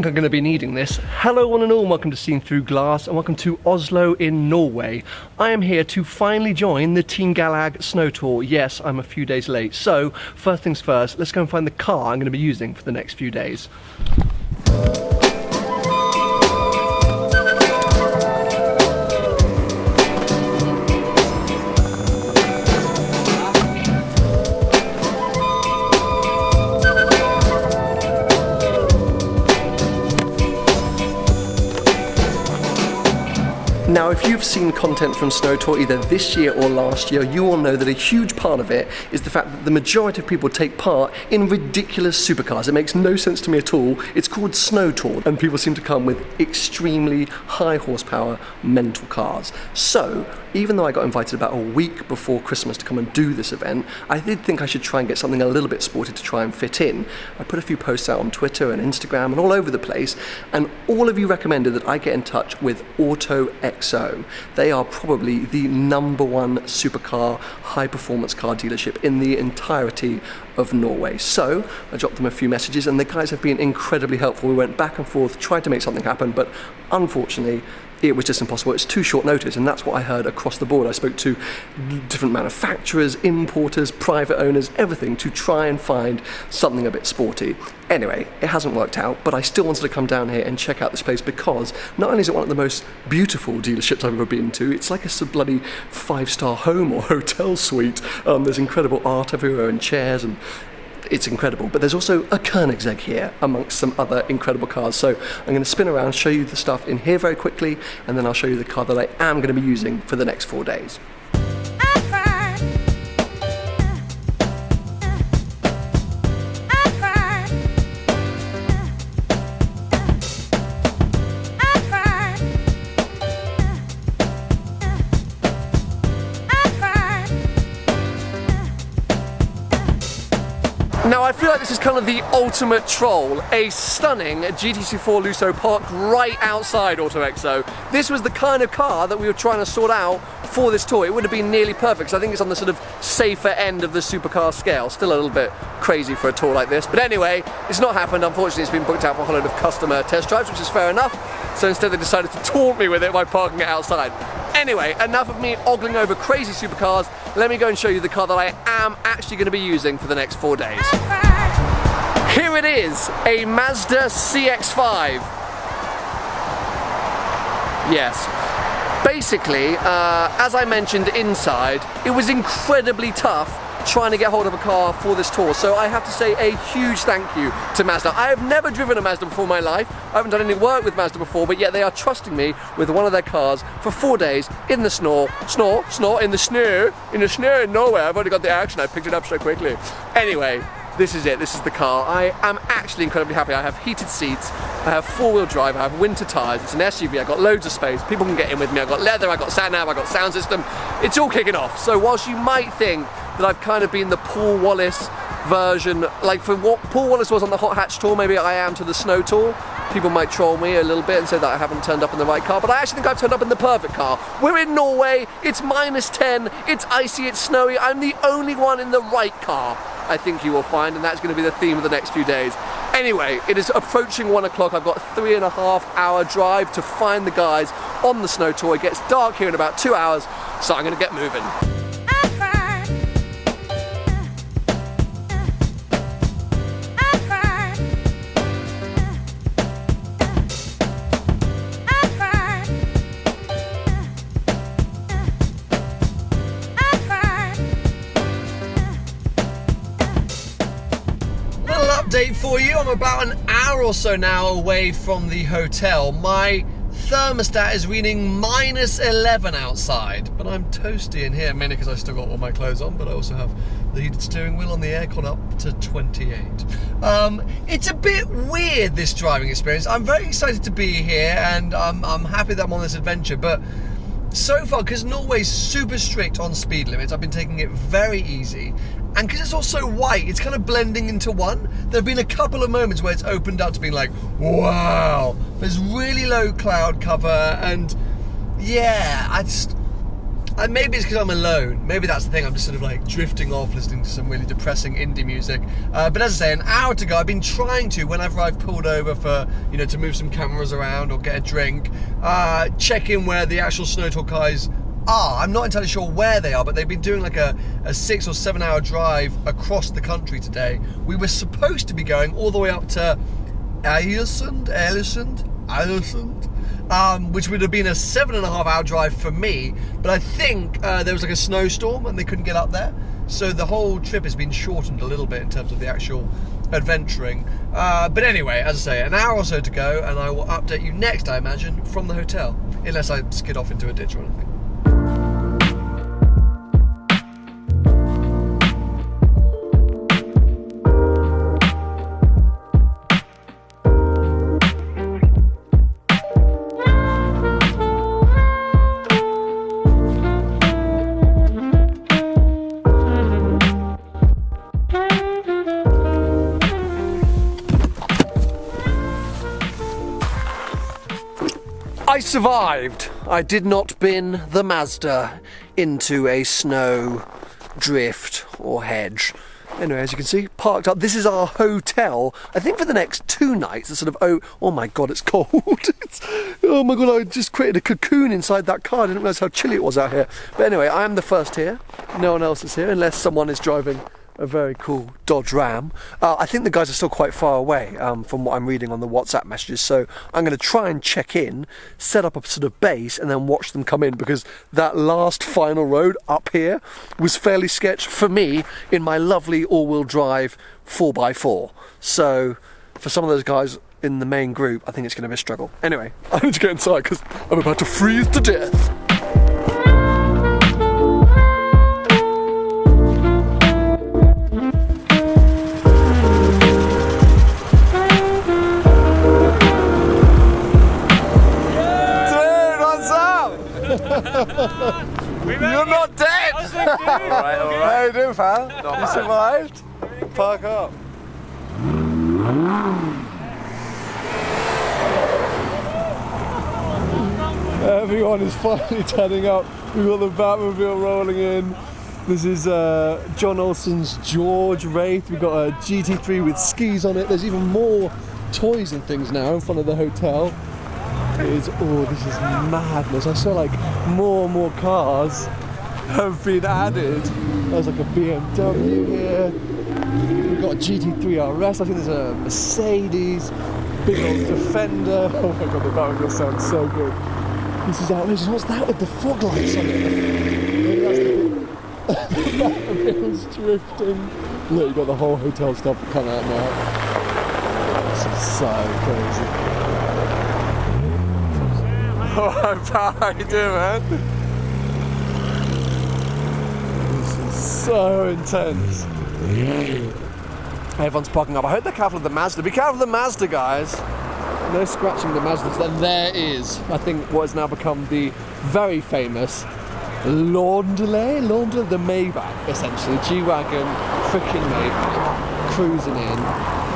think I'm going to be needing this. Hello one and all, welcome to Seen Through Glass and welcome to Oslo in Norway. I am here to finally join the Team Galag snow tour. Yes, I'm a few days late. So, first things first, let's go and find the car I'm going to be using for the next few days. Now, if you've seen content from Snow Tour either this year or last year, you all know that a huge part of it is the fact that the majority of people take part in ridiculous supercars. It makes no sense to me at all. It's called Snow Tour, and people seem to come with extremely high horsepower mental cars. So, even though I got invited about a week before Christmas to come and do this event, I did think I should try and get something a little bit sporty to try and fit in. I put a few posts out on Twitter and Instagram and all over the place, and all of you recommended that I get in touch with Auto XO. They are probably the #1 supercar, high performance car dealership in the entirety of Norway. So I dropped them a few messages and the guys have been incredibly helpful. We went back and forth, tried to make something happen, but unfortunately it was just impossible. It's too short notice, and that's what I heard across the board. I spoke to different manufacturers, importers, private owners, everything to try and find something a bit sporty. Anyway, it hasn't worked out, but I still wanted to come down here and check out this place because not only is it one of the most beautiful dealerships I've ever been to, it's like a bloody 5-star home or hotel suite. There's incredible art everywhere and chairs, and it's incredible, but there's also a Koenigsegg here amongst some other incredible cars. So I'm going to spin around, show you the stuff in here very quickly, and then I'll show you the car that I am going to be using for the next 4 days. Now I feel like this is kind of the ultimate troll, a stunning GTC4 Lusso parked right outside Auto XO. This was the kind of car that we were trying to sort out for this tour. It would have been nearly perfect, because I think it's on the sort of safer end of the supercar scale. Still a little bit crazy for a tour like this, but anyway, it's not happened. Unfortunately, it's been booked out for a whole load of customer test drives, which is fair enough. So instead they decided to taunt me with it by parking it outside. Anyway, enough of me ogling over crazy supercars. Let me go and show you the car that I am actually going to be using for the next 4 days. Here it is, a Mazda CX-5. Yes. Basically, as I mentioned inside, it was incredibly tough trying to get hold of a car for this tour, so I have to say a huge thank you to Mazda. I have never driven a Mazda before in my life. I haven't done any work with Mazda before, but yet they are trusting me with one of their cars for 4 days in the snow in Norway. I've already got the action, I picked it up so quickly. Anyway, this is it, this is the car. I am actually incredibly happy. I have heated seats, I have 4-wheel drive, I have winter tyres, it's an SUV, I've got loads of space, people can get in with me, I've got leather, I've got sat nav, I've got sound system, it's all kicking off. So whilst you might think that I've kind of been the Paul Wallace version, like for what Paul Wallace was on the Hot Hatch tour, maybe I am to the Snow tour. People might troll me a little bit and say that I haven't turned up in the right car, but I actually think I've turned up in the perfect car. We're in Norway, it's -10, it's icy, it's snowy, I'm the only one in the right car, I think you will find, and that's going to be the theme of the next few days. Anyway, it is approaching 1 o'clock, I've got a 3.5-hour drive to find the guys on the Snow tour. It gets dark here in about 2 hours, so I'm going to get moving. Update for you. I'm about an hour or so now away from the hotel. My thermostat is reading -11 outside, but I'm toasty in here, mainly because I still got all my clothes on, but I also have the heated steering wheel on the aircon up to 28. It's a bit weird, this driving experience. I'm very excited to be here, and I'm happy that I'm on this adventure, but so far, because Norway's super strict on speed limits, I've been taking it very easy. And because it's all so white, it's kind of blending into one. There have been a couple of moments where it's opened up to being like, wow. There's really low cloud cover, and yeah, And maybe it's because I'm alone. Maybe that's the thing. I'm just sort of like drifting off, listening to some really depressing indie music. But as I say, an hour to go. I've been trying to, whenever I've pulled over for, you know, to move some cameras around or get a drink, check in where the actual Snow Tour guys are. I'm not entirely sure where they are, but they've been doing like a 6 or 7 hour drive across the country today. We were supposed to be going all the way up to Älvsund, which would have been a 7.5 hour drive for me, but I think there was like a snowstorm and they couldn't get up there, so the whole trip has been shortened a little bit in terms of the actual adventuring. But anyway, as I say, an hour or so to go, and I will update you next, I imagine, from the hotel, unless I skid off into a ditch or anything. I survived. I did not bin the Mazda into a snow drift or hedge. Anyway, as you can see, parked up. This is our hotel, I think for the next 2 nights. It's sort of, oh my God, it's cold. Oh my God, I just created a cocoon inside that car. I didn't realise how chilly it was out here. But anyway, I am the first here. No one else is here, unless someone is driving a very cool Dodge Ram. I think the guys are still quite far away from what I'm reading on the WhatsApp messages, so I'm going to try and check in, set up a sort of base, and then watch them come in, because that last final road up here was fairly sketch for me in my lovely all-wheel drive 4x4. So for some of those guys in the main group, I think it's going to be a struggle. Anyway, I need to get inside because I'm about to freeze to death. You're not dead! Alright. How you doing, pal? You survived? Park up. Everyone is finally turning up. We've got the Batmobile rolling in. This is John Olsen's George Wraith. We've got a GT3 with skis on it. There's even more toys and things now in front of the hotel. This is madness. I saw like more and more cars have been added. There's like a BMW here. We've got a GT3 RS. I think there's a Mercedes, big old Defender. Oh my God, the Batmobile sounds so good. This is outrageous. What's that with the fog lights on it? Maybe that's the Batmobile's drifting. Look, you've got the whole hotel stuff coming out now. This is so crazy. Alright, pal, how you doing, man? This is so intense. Everyone's parking up. I hope they're careful of the Mazda. Be careful of the Mazda, guys. No scratching the Mazda. Then there is, I think, what has now become the very famous Laundry, the Maybach, essentially. G-Wagon, freaking Maybach, cruising in.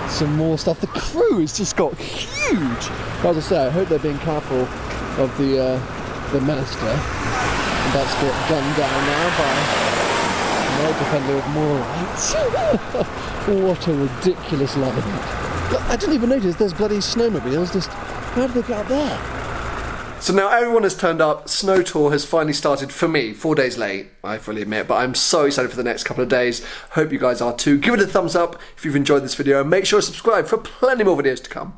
Some more stuff. The crew has just got huge. As I say, I hope they're being careful of the Mazda. And that's got gunned down now by no Defender with more lights. What a ridiculous lineup. I didn't even notice there's bloody snowmobiles. Just how did they get up there? So now everyone has turned up. Snow Tour has finally started for me. 4 days late, I fully admit, but I'm so excited for the next couple of days. Hope you guys are too. Give it a thumbs up if you've enjoyed this video, and make sure to subscribe for plenty more videos to come.